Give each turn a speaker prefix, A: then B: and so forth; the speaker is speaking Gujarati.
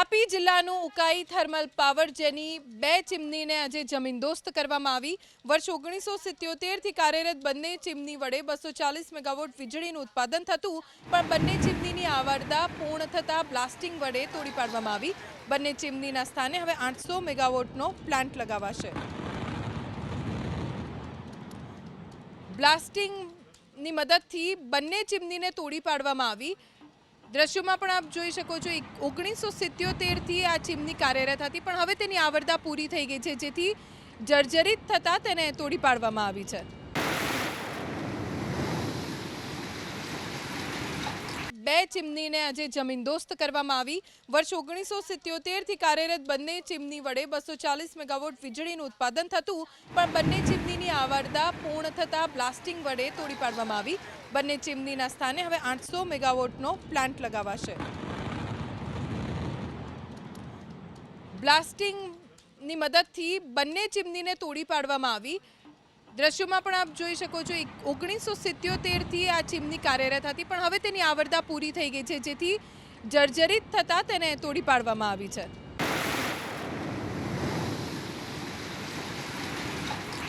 A: તાપી જિલ્લાનું ઉકાઈ થર્મલ પાવર જેની 2 ચીમનીને આજે જમીનદોસ્ત કરવામાં આવી। વર્ષ 1977થી કાર્યરત બંને ચીમની વડે 240 મેગાવોટ વીજળીનું ઉત્પાદન થતું, પણ બંને ચીમનીની આવરદા પૂર્ણ થતાં બ્લાસ્ટિંગ વડે તોડી પાડવામાં આવી। બંને ચીમનીના સ્થાને હવે 800 મેગાવોટનો પ્લાન્ટ લગાવાશે। બ્લાસ્ટિંગની મદદથી બંને ચીમનીને તોડી પાડવામાં આવી। દ્રશ્યોમાં પણ આપ જોઈ શકો છો 1977થી આ ચીમની કાર્યરત હતી, પણ હવે તેની આવરદા પૂરી થઈ ગઈ છે, જેથી જર્જરિત થતાં તેને તોડી પાડવામાં આવી છે। 2 ચીમનીને આજે જમીનદોસ્ત કરવામાં આવી। વર્ષ 1977થી કાર્યરત બંને ચીમની વડે 240 મેગાવોટ વીજળીનું ઉત્પાદન થતું, પણ બંને ચીમનીની આવરદા પૂર્ણ થતાં બ્લાસ્ટિંગ વડે તોડી પાડવામાં આવી। બંને ચીમનીના સ્થાને હવે 800 મેગાવોટનો પ્લાન્ટ લગાવાશે। બ્લાસ્ટિંગની મદદથી બંને ચીમનીને તોડી પાડવામાં આવી। દ્રશ્યોમાં પણ આપ જોઈ શકો છો 1977થી આ ચીમની કાર્યરત હતી, પણ હવે તેની આવરદા પૂરી થઈ ગઈ છે, જેથી જર્જરિત થતાં તેને તોડી પાડવામાં આવી છે।